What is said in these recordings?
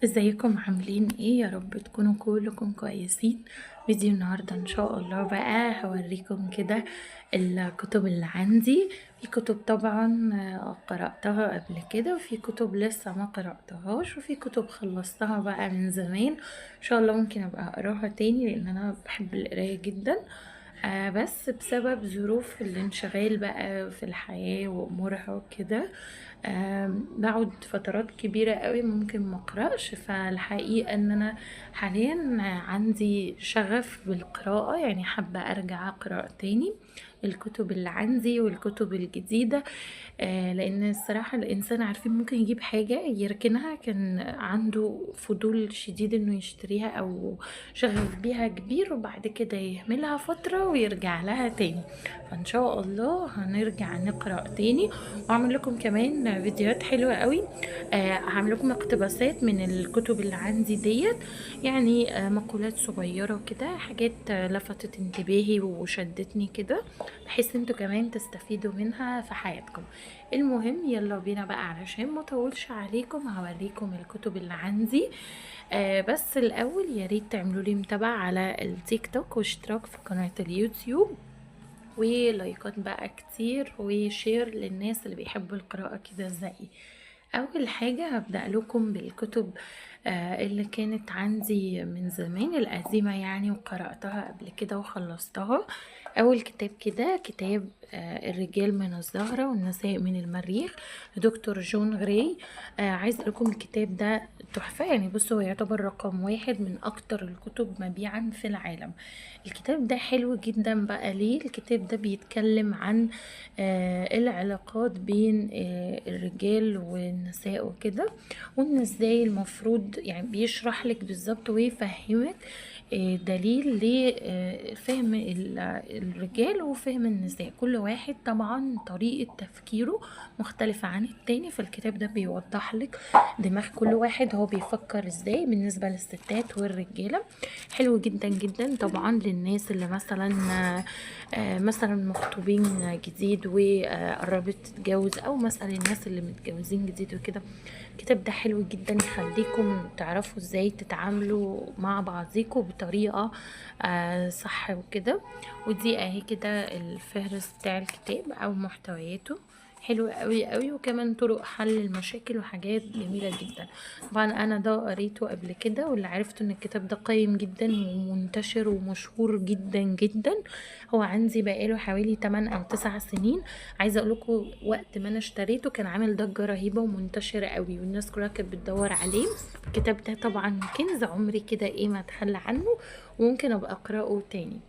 ازيكم عاملين ايه؟ يا رب تكونوا كلكم كويسين. فيديو النهاردة ان شاء الله بقى هوريكم كده الكتب اللي عندي. في كتب طبعا قرأتها قبل كده، وفي كتب لسه ما قرأتهاش، وفي كتب خلصتها بقى من زمان. ان شاء الله ممكن ابقى اقراها تاني لان انا بحب القراية جدا. بس بسبب ظروف الانشغال بقى في الحياة وأمورها وكده، بقعد فترات كبيرة قوي ممكن ما اقرأش. فالحقيقة ان انا حاليا عندي شغف بالقراءة، يعني حابة ارجع اقرأ تاني الكتب اللي عندي والكتب الجديدة. لان الصراحة الانسان عارفين ممكن يجيب حاجة يركنها، كان عنده فضول شديد انه يشتريها او شغف بيها كبير، وبعد كده يهملها فترة ويرجع لها تاني. فان شاء الله هنرجع نقرأ تاني، واعمل لكم كمان فيديوهات حلوة قوي. هعمل لكم اقتباسات من الكتب اللي عندي ديت، يعني مقولات صغيرة كده، حاجات لفتت انتباهي وشدتني كده، بحيث انتوا كمان تستفيدوا منها في حياتكم. المهم يلا بينا بقى، علشان ما اطولش عليكم هوريكم الكتب اللي عندي. بس الاول يا ريت تعملوا لي متابعة على التيك توك واشتراك في قناة اليوتيوب، ولايكات بقى كتير وشير للناس اللي بيحبوا القراءة كده زيي. أول حاجة هبدأ لكم بالكتب اللي كانت عندي من زمان القديمة يعني، وقرأتها قبل كده وخلصتها. أول كتاب كده كتاب الرجال من الزهرة والنساء من المريخ لدكتور جون غراي. عايز لكم الكتاب ده تحفة، يعني بصوا هو يعتبر رقم واحد من أكتر الكتب مبيعا في العالم. الكتاب ده حلو جدا بقى. ليه؟ الكتاب ده بيتكلم عن العلاقات بين الرجال والنساء وكده، وان ازاي المفروض، يعني بيشرح لك بالظبط ويفهمك دليل لفهم الرجال وفهم النساء. كل واحد طبعا طريقة تفكيره مختلفة عن التاني، فالكتاب ده بيوضح لك دماغ كل واحد هو بيفكر ازاي بالنسبة للستات والرجالة. حلو جدا جدا طبعا للناس اللي مثلا مخطوبين جديد وقربت تتجوز، او مثلا الناس اللي متجوزين جديد وكده. الكتاب ده حلو جدا يخليكم تعرفوا ازاي تتعاملوا مع بعضيكم بطريقة صح وكده. ودي اهي كده الفهرس بتاع الكتاب او محتوياته. حلو قوي قوي، وكمان طرق حل المشاكل وحاجات جميلة جدا. طبعا انا ده قريته قبل كده، واللي عرفته ان الكتاب ده قيم جدا ومنتشر ومشهور جدا جدا. هو عندي بقاله حوالي 8 او 9 سنين. عايزه اقول لكم وقت ما انا اشتريته كان عامل ضجه رهيبه ومنتشر قوي، والناس كلها كانت بتدور عليه. الكتاب ده طبعا كنز عمري كده ايه ما اتخلى عنه، وممكن ابقى اقراه تاني.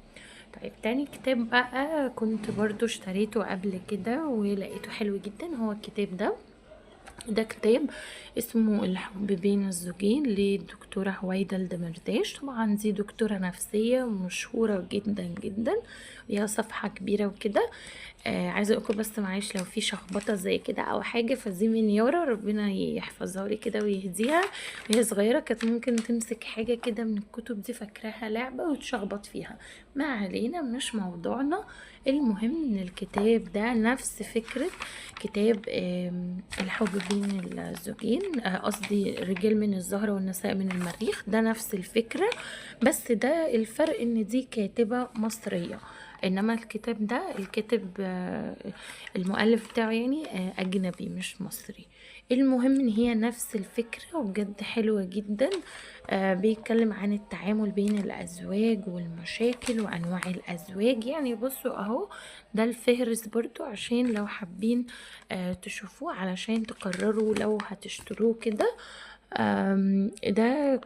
طيب تاني كتاب بقى كنت برضو اشتريته قبل كده ولقيته حلو جدا، هو الكتاب ده كتاب اسمه الحب بين الزوجين للدكتورة هويدا الدمرداش. طبعا دي دكتورة نفسية مشهورة جدا جدا، ليها صفحة كبيرة وكده. عايزة اقولكم بس معلش لو في شخبطة زي كده او حاجة، فدي من يارا، ربنا يحفظها لي كده ويهديها. وهي صغيرة كانت ممكن تمسك حاجة كده من الكتب دي فاكراها لعبة وتشخبط فيها. ما علينا، مش موضوعنا. المهم ان الكتاب ده نفس فكرة كتاب الحب بين الزوجين، قصدي الرجال من الزهرة والنساء من المريخ، ده نفس الفكرة. بس ده الفرق ان دي كاتبة مصرية، انما الكتاب ده الكاتب المؤلف بتاعه يعني اجنبي مش مصري. المهم ان هي نفس الفكرة وبجد حلوة جدا. بيتكلم عن التعامل بين الازواج والمشاكل وانواع الازواج. يعني بصوا اهو، ده الفهرس برضو عشان لو حابين تشوفوه علشان تقرروا لو هتشتروه كده. ده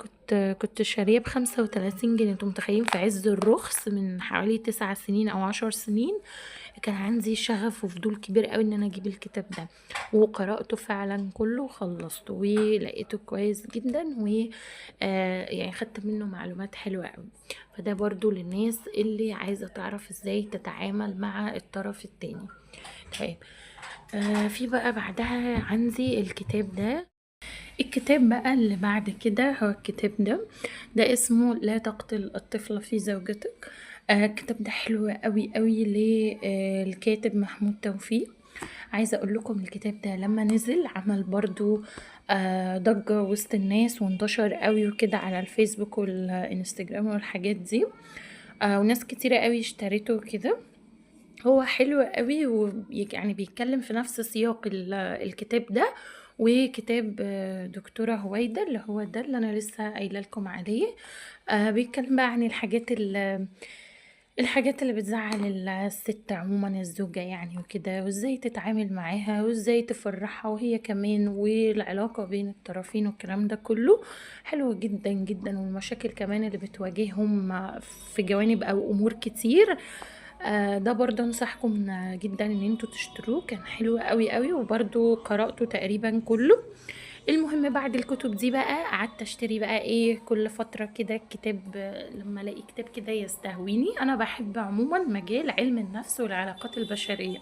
كنت شاريه ب35 جنيه. انتوا متخيلين؟ في عز الرخص من حوالي 9 سنين او 10 سنين كان عندي شغف وفضول كبير قوي ان انا اجيب الكتاب ده، وقرأته فعلا كله وخلصته ولقيته كويس جدا، و يعني خدت منه معلومات حلوة قوي. فده برضو للناس اللي عايزة تعرف ازاي تتعامل مع الطرف التاني. طيب في بقى بعدها عندي الكتاب ده. الكتاب بقى اللي بعد كده هو الكتاب ده اسمه لا تقتل الطفل في زوجتك. الكتاب ده حلو قوي قوي للكاتب محمود توفيق. عايزة اقول لكم الكتاب ده لما نزل عمل برضو ضج وسط الناس وانتشر قوي وكده على الفيسبوك والانستجرام والحاجات دي. وناس كتيرة قوي اشتريته كده. هو حلو قوي ويعني بيتكلم في نفس سياق الكتاب ده وكتاب دكتورة هويدا اللي هو ده اللي انا لسه قايله لكم عليه. بيتكلم بقى عن الحاجات اللي بتزعل الست عموما، الزوجة يعني وكده، وازاي تتعامل معاها وازاي تفرحها وهي كمان، والعلاقة بين الطرفين والكلام ده كله حلو جدا جدا. والمشاكل كمان اللي بتواجههم في جوانب او امور كتير. ده برضه انصحكم جدا ان انتوا تشتروه، كان حلو قوي قوي وبرضه قرأته تقريبا كله. المهم بعد الكتب دي بقى قعدت اشتري بقى ايه كل فترة كده كتاب. لما الاقي كتاب كده يستهويني، انا بحب عموما مجال علم النفس والعلاقات البشرية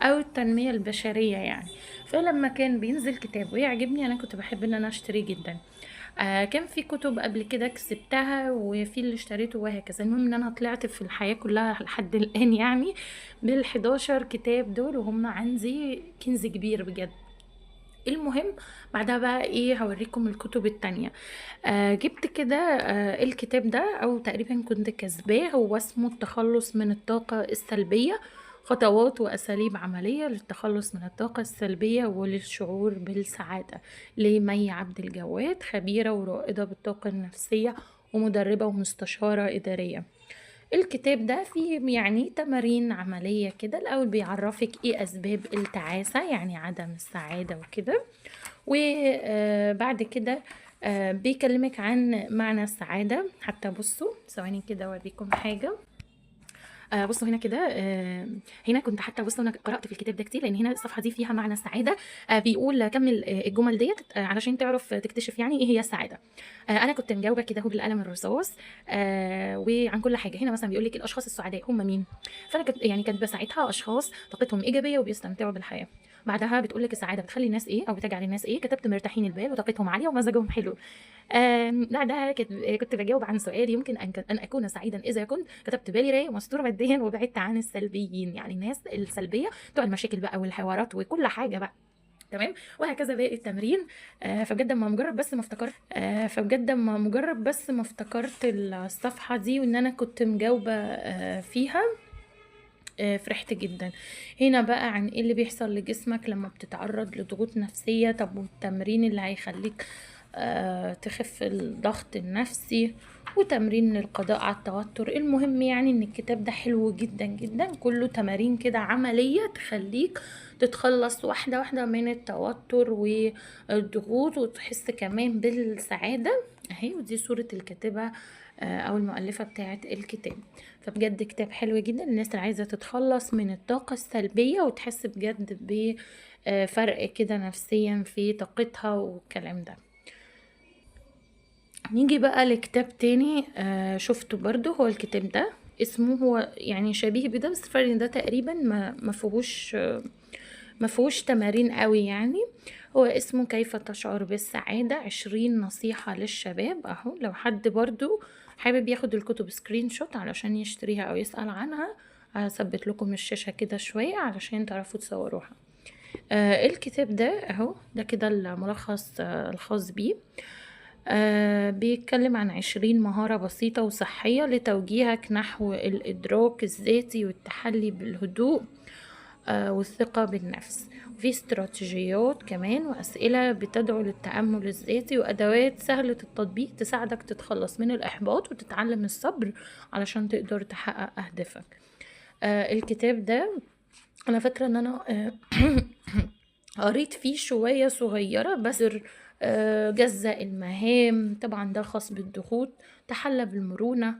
او التنمية البشرية يعني. فلما كان بينزل كتاب ويعجبني انا كنت بحب ان انا اشتريه جدا. كان في كتب قبل كده كسبتها وفي اللي اشتريته وهكذا. المهم ان انا طلعت في الحياة كلها لحد الان يعني بال11 كتاب دول، وهم عندي كنز كبير بجد. المهم بعدها بقى ايه هوريكم الكتب التانية. جبت كده الكتاب ده او تقريبا كنت كسباه، هو اسمه التخلص من الطاقة السلبية، خطوات واساليب عملية للتخلص من الطاقة السلبية وللشعور بالسعادة، لمي عبد الجواد، خبيرة ورائدة بالطاقة النفسية ومدربة ومستشارة إدارية. الكتاب ده فيه يعني تمارين عملية كده. الأول بيعرفك ايه أسباب التعاسة يعني عدم السعادة وكده، وبعد كده بيكلمك عن معنى السعادة. حتى بصوا ثواني كده اوريكم حاجة. بصوا هنا كده. هنا كنت حتى بصوا انا قرأت في الكتاب ده كتير، لان هنا الصفحة دي فيها معنى السعادة. بيقول كمل الجمل ديت علشان تعرف تكتشف يعني ايه هي السعادة. انا كنت مجاوبة كده هو بالقلم الرصاص. وعن كل حاجة هنا مثلا بيقول لك الاشخاص السعداء هم مين. فانا كانت ساعتها اشخاص طاقتهم ايجابية وبيستمتعوا بالحياة. بعدها بتقول لك السعاده بتخلي الناس ايه او بتجعل الناس ايه. كتبت مرتاحين البال وطاقتهم عاليه ومزاجهم حلو. بعدها كنت بجاوب عن سؤال يمكن أن أكون سعيدا إذا كتبت بالي رايق ومستور ماديا وبعدت عن السلبيين، يعني الناس السلبية بتوع المشاكل بقى والحوارات وكل حاجة بقى. تمام. وهكذا باقي التمرين. فبجد ما مجرد بس ما افتكرت الصفحة دي وان انا كنت مجاوبة فيها. فرحت جدا. هنا بقى عن ايه اللي بيحصل لجسمك لما بتتعرض لضغوط نفسية. طب والتمرين اللي هيخليك تخف الضغط النفسي، وتمرين للقضاء على التوتر. المهم يعني ان الكتاب ده حلو جدا جدا، كله تمارين كده عملية تخليك تتخلص واحدة واحدة من التوتر والضغوط وتحس كمان بالسعادة اهي. ودي صورة الكاتبة او المؤلفة بتاعت الكتاب. فبجد كتاب حلو جدا للناس اللي عايزة تتخلص من الطاقة السلبية وتحس بجد بفرق كده نفسيا في طاقتها والكلام ده. نيجي بقى لكتاب تاني شفته برضو. هو الكتاب ده اسمه هو يعني شبيه بده، بس الفرق ده تقريبا ما فيهوش تمارين قوي يعني. هو اسمه كيف تشعر بالسعادة 20 نصيحة للشباب. اهو لو حد برضو حابب ياخد الكتب سكرين شوت علشان يشتريها او يسأل عنها، هثبت لكم الشاشة كده شوية علشان تعرفوا تصوروها. الكتاب ده اهو ده كده الملخص الخاص بيه. بيتكلم عن 20 مهارة بسيطة وصحية لتوجيهك نحو الإدراك الذاتي والتحلي بالهدوء والثقة بالنفس. وفي استراتيجيات كمان وأسئلة بتدعو للتأمل الذاتي وأدوات سهلة التطبيق تساعدك تتخلص من الإحباط وتتعلم الصبر علشان تقدر تحقق أهدافك. الكتاب ده أنا فاكرة أن أنا قريت فيه شوية صغيرة بس. جزء المهام طبعا ده خاص بالضغوط، تحلى بالمرونة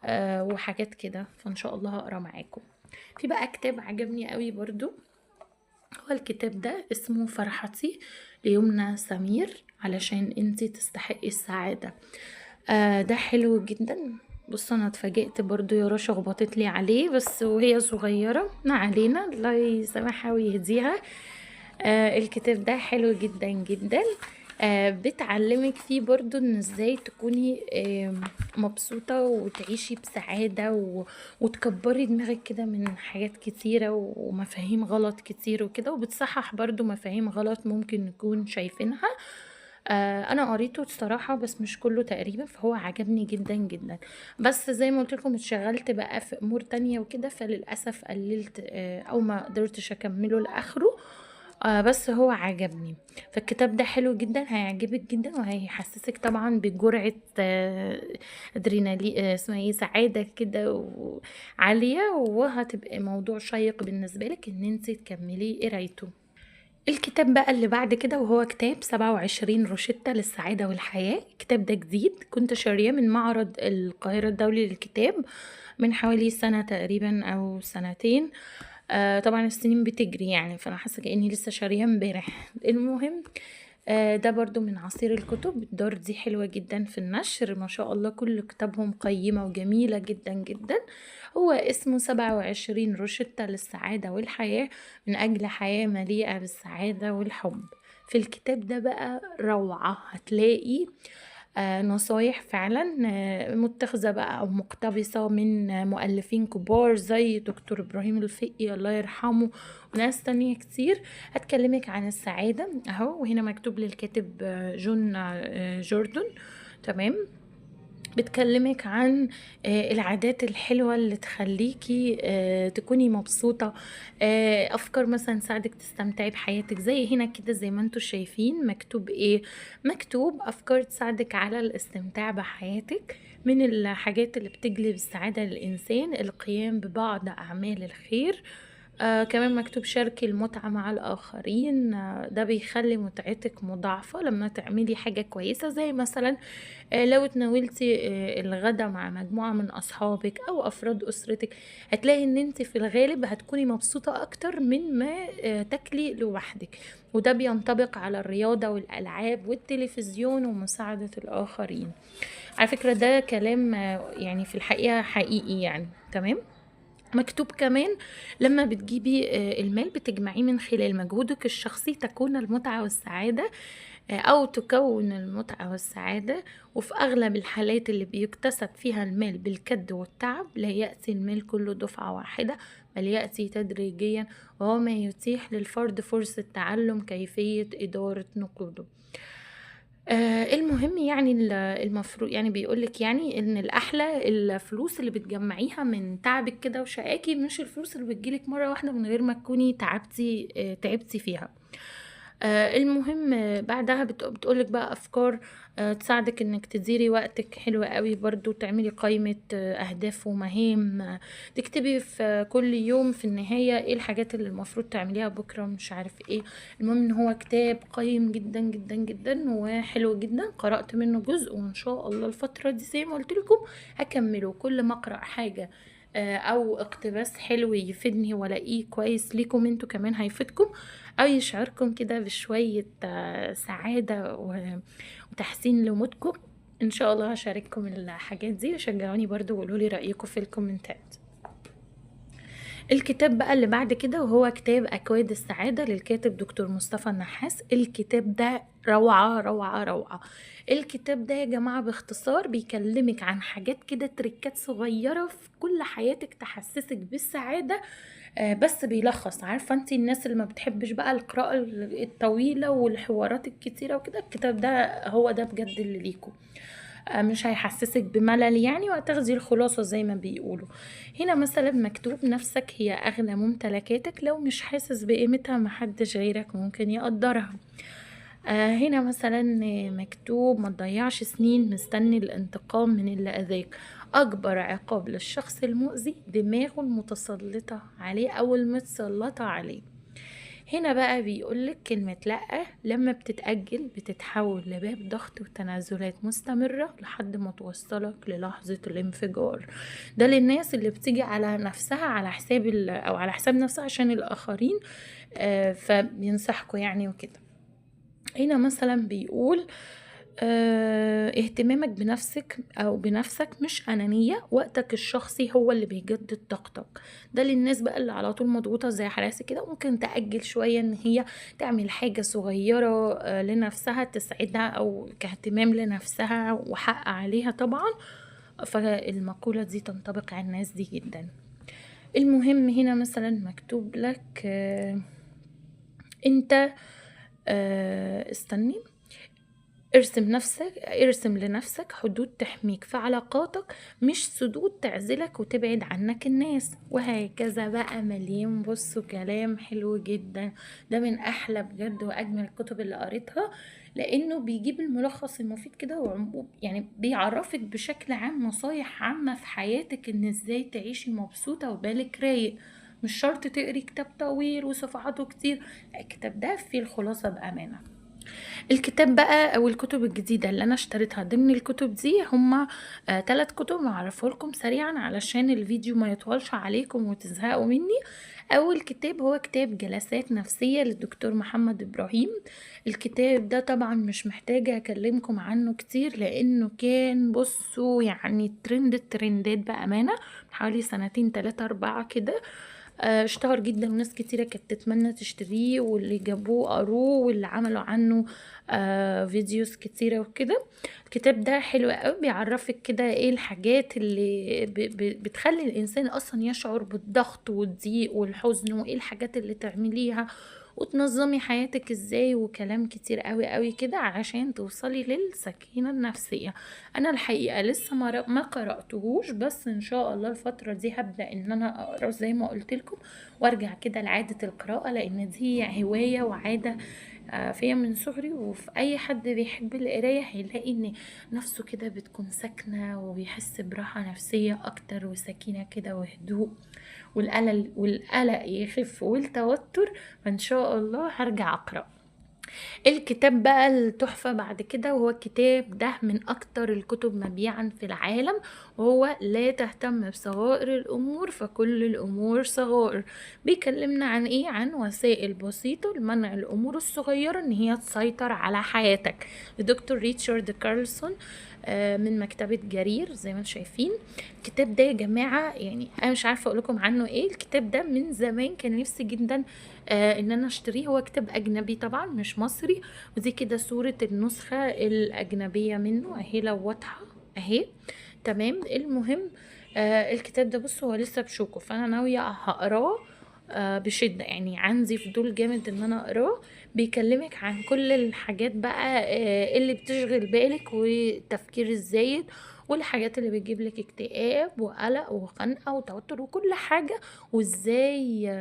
وحاجات كده. فإن شاء الله هقرأ معاكم. في بقى كتاب عجبني قوي برضو. هو الكتاب ده اسمه فرحتي ليمنى سمير علشان انتي تستحقي السعادة. ده حلو جدا. بص انا اتفاجئت برضو يا رشا خبطت لي عليه بس وهي صغيرة، ما علينا الله يسامحها ويهديها. الكتاب ده حلو جدا جدا. بتعلمك فيه برضو ان ازاي تكوني مبسوطة وتعيشي بسعادة وتكبري دماغك كده من حاجات كتيرة ومفاهيم غلط كتير وكده، وبتصحح برضو مفاهيم غلط ممكن نكون شايفينها. انا قريته الصراحه بس مش كله تقريبا، فهو عجبني جدا جدا. بس زي ما قلت لكم اتشغلت بقى في امور تانية وكده، فللاسف قللت او ما قدرتش اكمله لاخره. بس هو عجبني. فالكتاب ده حلو جدا، هيعجبك جدا، وهيحسسك طبعا بجرعة ادرينالين، اسمها ايه، سعادة كده عالية، وهتبقى موضوع شيق بالنسبة لك ان انت تكملي قرايته. الكتاب بقى اللي بعد كده وهو كتاب 27 روشتة للسعادة والحياة. الكتاب ده جديد، كنت شارياه من معرض القاهرة الدولي للكتاب من حوالي سنة تقريبا أو سنتين. طبعا السنين بتجري يعني، فأنا حاسة كأني لسه شارياه امبارح. المهم، ده برضو من عصير الكتب. الدار دي حلوة جدا في النشر، ما شاء الله كل كتابهم قيمة وجميلة جدا جدا. هو اسمه 27 روشتة للسعادة والحياة، من أجل حياة مليئة بالسعادة والحب. في الكتاب ده بقى روعة، هتلاقي نصايح فعلا متخذة بقى أو مقتبسة من مؤلفين كبار زي دكتور إبراهيم الفقي الله يرحمه، وناس تانية كتير. هتكلمك عن السعادة أهو، وهنا مكتوب للكاتب جون جوردن. تمام. بتكلمك عن العادات الحلوة اللي تخليكي تكوني مبسوطة، أفكار مثلا تساعدك تستمتعي بحياتك. زي هنا كده زي ما انتوا شايفين مكتوب ايه، مكتوب أفكار تساعدك على الاستمتاع بحياتك. من الحاجات اللي بتجلب السعادة للإنسان القيام ببعض أعمال الخير. كمان مكتوب شاركي المتعة مع الآخرين. ده بيخلي متعتك مضاعفة لما تعملي حاجة كويسة، زي مثلا لو اتناولتي الغدا مع مجموعة من أصحابك أو أفراد أسرتك، هتلاقي ان انت في الغالب هتكوني مبسوطة أكتر من ما تاكلي لوحدك. وده بينطبق على الرياضة والألعاب والتلفزيون ومساعدة الآخرين. على فكرة ده كلام يعني في الحقيقة حقيقي يعني. تمام. مكتوب كمان لما بتجيبي المال بتجمعيه من خلال مجهودك الشخصي تكون المتعة والسعادة، أو تكون المتعة والسعادة. وفي أغلب الحالات اللي بيكتسب فيها المال بالكد والتعب لا يأتي المال كله دفعة واحدة، بل يأتي تدريجيا، وهو ما يتيح للفرد فرصة تعلم كيفية إدارة نقوده. المهم يعني المفروض يعني بيقولك يعني ان الاحلى الفلوس اللي بتجمعيها من تعبك كده وشقاكي، مش الفلوس اللي بتجيلك مرة واحدة من غير ما تكوني تعبتي فيها. المهم بعدها بتقولك بقى افكار تساعدك انك تديري وقتك. حلوة قوي برضو تعملي قائمة اهداف ومهام، تكتبي في كل يوم في النهاية ايه الحاجات اللي المفروض تعمليها بكرة مش عارف ايه. المهم ان هو كتاب قيم جدا جدا جدا وحلو جدا، قرأت منه جزء وان شاء الله الفترة دي زي ما قلت لكم هكمله. كل ما اقرأ حاجة او اقتباس حلو يفيدني والاقيه كويس ليكم انتوا كمان هيفيدكم، او يشعركم كده بشوية سعادة وتحسين لمودكم، ان شاء الله هشارككم الحاجات دي. شجعوني برضو وقولوا لي رأيكم في الكومنتات. الكتاب بقى اللي بعد كده وهو كتاب أكواد السعادة للكاتب دكتور مصطفى النحاس. الكتاب ده روعة روعة روعة. الكتاب ده يا جماعة باختصار بيكلمك عن حاجات كده، تريكات صغيرة في كل حياتك تحسسك بالسعادة. بس بيلخص. عارفة انت الناس اللي ما بتحبش بقى القراءة الطويلة والحوارات الكتيرة وكده، الكتاب ده هو ده بجد اللي ليكم. مش هيحسسك بملل يعني، وهتاخدي الخلاصة زي ما بيقولوا. هنا مثلا مكتوب نفسك هي أغلى ممتلكاتك، لو مش حاسس بقيمتها محدش غيرك ممكن يقدرها. هنا مثلا مكتوب ما تضيعش سنين مستني الانتقام من اللي أذاك، أكبر عقاب للشخص المؤذي دماغه المتسلطة عليه أو المتسلطة عليه. هنا بقى بيقولك كلمة لأ لما بتتأجل بتتحول لباب ضغط وتنازلات مستمرة لحد ما توصلك للحظة الانفجار. ده للناس اللي بتيجي على نفسها على حساب أو على حساب نفسها عشان الآخرين، فبينصحكوا يعني وكده. هنا مثلا بيقول اهتمامك بنفسك او بنفسك مش انانية، وقتك الشخصي هو اللي بيجدد طاقتك. ده للناس بقى اللي على طول مضغوطة زي حالاتي كده، ممكن تأجل شوية ان هي تعمل حاجة صغيرة لنفسها تسعدها او كاهتمام لنفسها وحق عليها طبعا. فالمقولة دي تنطبق على الناس دي جدا. المهم هنا مثلا مكتوب لك انت استني. ارسم لنفسك حدود تحميك في علاقاتك، مش سدود تعزلك وتبعد عنك الناس. وهكذا بقى مليان. بصوا كلام حلو جدا، ده من احلى بجد واجمل الكتب اللي قريتها، لانه بيجيب الملخص المفيد كده، يعني بيعرفك بشكل عام نصايح عامة في حياتك ان ازاي تعيشي مبسوطة وبالك رايق. مش شرط تقري كتاب طويل وصفحاته كتير، الكتاب ده فيه الخلاصة بأمانة. الكتاب بقى او الكتب الجديدة اللي انا اشتريتها ضمن الكتب دي هما 3 كتب هعرفه لكم سريعا علشان الفيديو ما يطولش عليكم وتزهقوا مني. اول كتاب هو كتاب جلسات نفسية للدكتور محمد ابراهيم. الكتاب ده طبعا مش محتاجة اكلمكم عنه كتير، لانه كان بصوا يعني الترندات بأمانة من حوالي 2 3 4 كده. اشتهر جدا وناس كتيرة كانت تتمنى تشتريه، واللي جابوه قروه، واللي عملوا عنه فيديوز كتيرة وكده. الكتاب ده حلو قوي، بيعرفك كده ايه الحاجات اللي بتخلي الانسان اصلا يشعر بالضغط والضيق والحزن، وايه الحاجات اللي تعمليها وتنظمي حياتك ازاي، وكلام كتير قوي قوي كده علشان توصلي للسكينة النفسية. انا الحقيقة لسه ما قرأتهوش، بس ان شاء الله الفترة دي هبدأ ان انا اقرأ زي ما قلت لكم، وارجع كده لعادة القراءة، لان دي هواية وعادة فيا من صغري. وفي اي حد بيحب القراية هيلاقي ان نفسه كده بتكون ساكنة، وبيحس براحة نفسية اكتر وسكينة كده وهدوء، والقلق يخف والتوتر. فان شاء الله هرجع اقرأ الكتاب بقى التحفة بعد كده. وهو الكتاب ده من اكتر الكتب مبيعا في العالم، وهو لا تهتم بصغائر الامور فكل الامور صغائر. بيكلمنا عن ايه؟ عن وسائل بسيطة لمنع الامور الصغيرة ان هي تسيطر على حياتك، لدكتور ريتشارد كارلسون من مكتبة جرير زي ما انتم شايفين. الكتاب ده يا جماعة يعني انا مش عارفة اقول لكم عنه ايه. الكتاب ده من زمان كان نفسي جدا ان انا اشتريه. هو كتاب اجنبي طبعا مش مصري، ودي كده صورة النسخة الاجنبية منه اهي لو واضحة اهي. تمام. المهم الكتاب ده بصوا هو لسه بشوكه، فانا ناوية هقراه بشدة، يعني عندي فضول جامد ان انا اقراه. بيكلمك عن كل الحاجات بقى اللي بتشغل بالك، والتفكير الزايد، والحاجات اللي بتجيب لك اكتئاب وقلق وخنقة وتوتر وكل حاجة، وازاي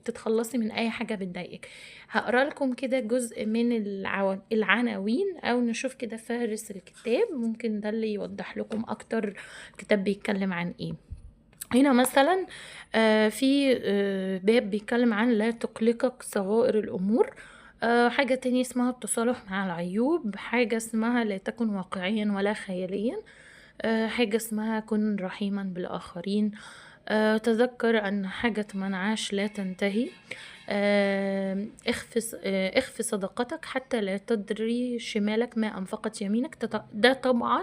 تتخلصي من اي حاجة بتضايقك. هقرا لكم كده جزء من العناوين، او نشوف كده فهرس الكتاب، ممكن ده اللي يوضح لكم اكتر الكتاب بيتكلم عن ايه. هنا مثلا في باب بيتكلم عن لا تقلقك صغائر الأمور. حاجة تانية اسمها التصالح مع العيوب. حاجة اسمها لا تكن واقعيا ولا خياليا. حاجة اسمها كن رحيما بالآخرين. تذكر أن حاجة من عاش لا تنتهي. اخفي صدقتك حتى لا تدري شمالك ما أنفقت يمينك. ده طبعا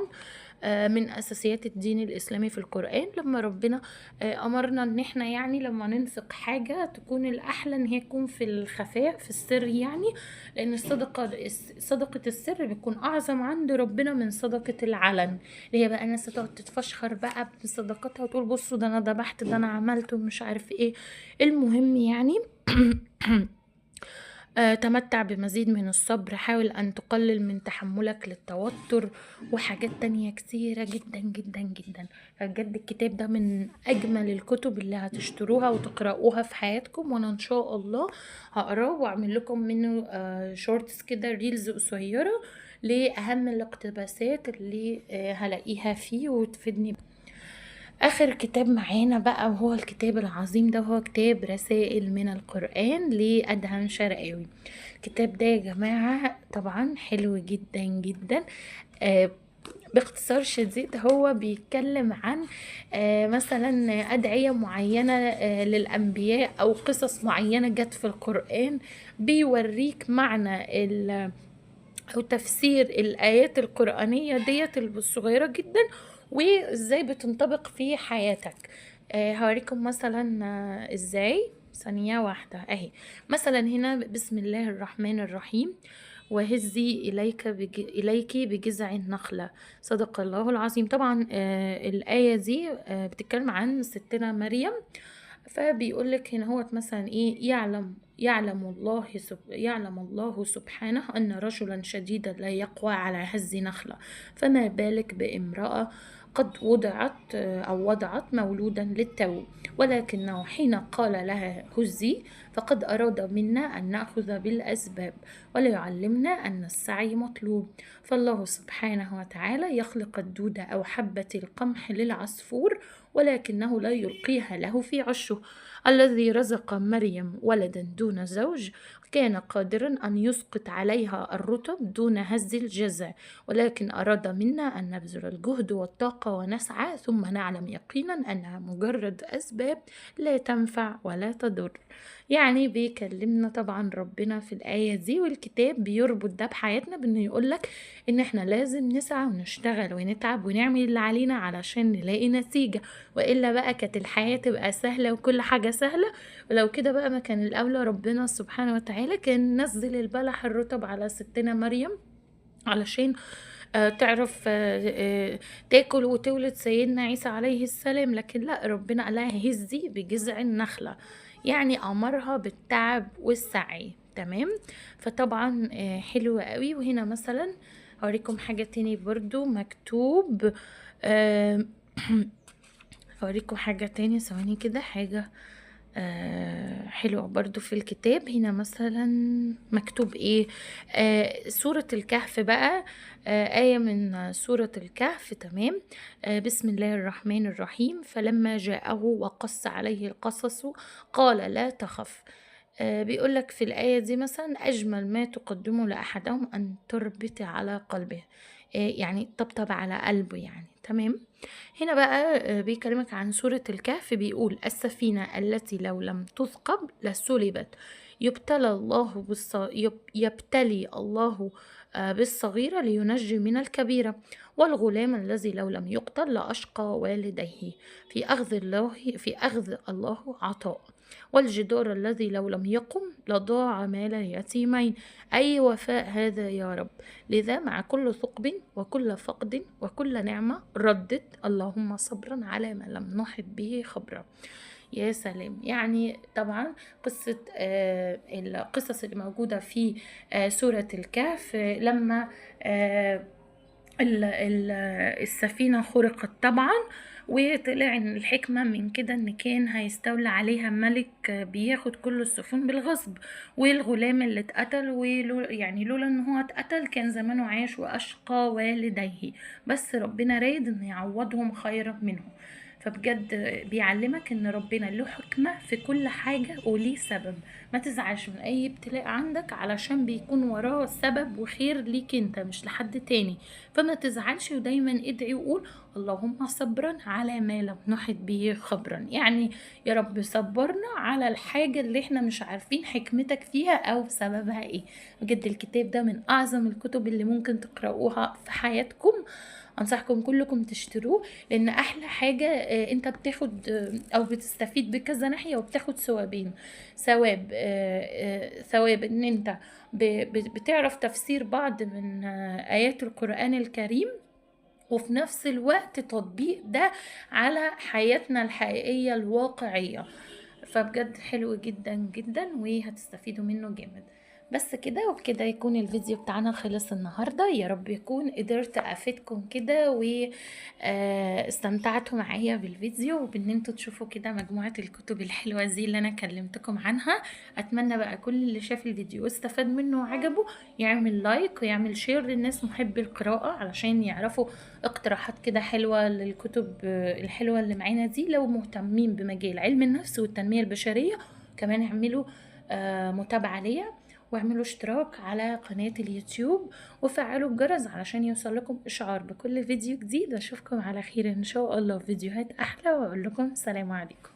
من أساسيات الدين الإسلامي في القرآن، لما ربنا أمرنا إن احنا يعني لما ننفق حاجة تكون الأحلى إن هي تكون في الخفاء في السر، يعني لأن صدقة السر بتكون أعظم عند ربنا من صدقة العلن، اللي هي بقى الناس تقعد تتفشخر بقى بصدقتها وتقول بصوا ده أنا ذبحت ده أنا عملت ومش عارف إيه. المهم يعني تمتع بمزيد من الصبر، حاول أن تقلل من تحملك للتوتر، وحاجات تانية كتيرة جدا جدا جدا. فبجد الكتاب ده من أجمل الكتب اللي هتشتروها وتقرأوها في حياتكم، وأنا إن شاء الله هقراه وأعمل لكم منه شورتس كده، ريلز قصيرة لأهم الاقتباسات اللي هلاقيها فيه وتفيدني. اخر كتاب معانا بقى وهو الكتاب العظيم ده، هو كتاب رسائل من القرآن لأدهم شرقاوي. الكتاب ده يا جماعة طبعا حلو جدا جدا. باختصار شديد هو بيتكلم عن مثلا أدعية معينة للأنبياء، أو قصص معينة جت في القرآن، بيوريك معنى او تفسير الايات القرآنية ديت الصغيرة جدا، وازاي بتنطبق في حياتك. هوريكم مثلا ازاي. ثانية واحدة اهي. مثلا هنا بسم الله الرحمن الرحيم، وهزي إليك بجذع النخلة. صدق الله العظيم. طبعا الآية دي بتتكلم عن ستنا مريم، فبيقولك هنا هو مثلا ايه، يعلم يعلم الله سبحانه أن رجلا شديدا لا يقوى على هز نخلة، فما بالك بامرأة قد وضعت مولودا للتو، ولكنه حين قال لها هزي فقد أراد منا أن نأخذ بالأسباب وليعلمنا أن السعي مطلوب. فالله سبحانه وتعالى يخلق الدودة أو حبة القمح للعصفور، ولكنه لا يلقيها له في عشه. الذي رزق مريم ولدا دون زوج كان قادرا أن يسقط عليها الرطب دون هز الجزع، ولكن أراد منا أن نبذل الجهد والطاقة ونسعى، ثم نعلم يقينا أنها مجرد أسباب لا تنفع ولا تضر. يعني بيكلمنا طبعا ربنا في الآية دي، والكتاب بيربط ده بحياتنا بأنه يقولك إن إحنا لازم نسعى ونشتغل ونتعب ونعمل اللي علينا علشان نلاقي نتيجة، وإلا بقى كانت الحياة تبقى سهلة وكل حاجة سهلة. ولو كده بقى ما كان الأولى ربنا سبحانه وتعالى كان نزل البلح الرطب على ستنا مريم علشان تعرف تاكل وتولد سيدنا عيسى عليه السلام، لكن لا، ربنا قالها هزي بجذع النخلة، يعني أمرها بالتعب والسعي. تمام. فطبعا حلو قوي. وهنا مثلا هوريكم حاجة تاني برضو مكتوب هوريكم حاجة تاني، ثواني كده، حاجة حلوة برضو في الكتاب. هنا مثلا مكتوب ايه؟ سورة الكهف بقى، آية من سورة الكهف. تمام. بسم الله الرحمن الرحيم. فلما جاءه وقص عليه القصص قال لا تخف. بيقولك في الآية دي مثلا أجمل ما تقدمه لأحدهم أن تربط على قلبه، يعني طبطب على قلبه يعني. تمام. هنا بقى بيكلمك عن سورة الكهف، بيقول السفينة التي لو لم تثقب لسلبت، يبتلي الله بالصغيرة لينجي من الكبيرة، والغلام الذي لو لم يقتل لأشقى والديه في أخذ الله عطاء، والجدار الذي لو لم يقم لضاع مال اليتيمين. أي وفاء هذا يا رب! لذا مع كل ثقب وكل فقد وكل نعمة ردت اللهم صبرا على ما لم نحط به خبرا. يا سلام! يعني طبعا قصة القصص اللي موجودة في سورة الكهف، لما السفينة خرقت طبعا، وطلع ان الحكمة من كده ان كان هيستولى عليها ملك بياخد كل السفن بالغصب، والغلام اللي اتقتل يعني لولا ان هو اتقتل كان زمانه عاش واشقى والديه، بس ربنا رايد ان يعوضهم خيرا منه. فبجد بيعلمك ان ربنا له حكمة في كل حاجة وليه سبب. ما تزعلش من اي ابتلاء عندك علشان بيكون وراه سبب وخير ليك انت مش لحد تاني، فما تزعلش، ودايما ادعي وقول اللهم صبرا على ما لم نحط به خبرا، يعني يا رب صبرنا على الحاجة اللي احنا مش عارفين حكمتك فيها او سببها ايه. بجد الكتاب ده من اعظم الكتب اللي ممكن تقرأوها في حياتكم، انصحكم كلكم تشتروه، لان احلى حاجة انت بتاخد او بتستفيد بكذا ناحية وبتاخد ثوابين. ثواب ان انت بتعرف تفسير بعض من آيات القرآن الكريم، وفي نفس الوقت تطبيق ده على حياتنا الحقيقية الواقعية. فبجد حلو جدا جدا وهتستفيدوا منه جامد. بس كده وبكده يكون الفيديو بتاعنا خلص النهاردة. يا رب يكون قدرت افيدكم كده واستمتعتوا معايا بالفيديو، وبان انتوا تشوفوا كده مجموعة الكتب الحلوة دي اللي انا كلمتكم عنها. اتمنى بقى كل اللي شاف الفيديو واستفاد منه وعجبه يعمل لايك ويعمل شير للناس محبي القراءة، علشان يعرفوا اقتراحات كده حلوة للكتب الحلوة اللي معانا دي. لو مهتمين بمجال علم النفس والتنمية البشرية كمان اعملوا متابعة ليا، واعملوا اشتراك على قناة اليوتيوب، وفعلوا الجرس علشان يوصل لكم اشعار بكل فيديو جديد. اشوفكم على خير ان شاء الله في فيديوهات احلى، واقول لكم سلام عليكم.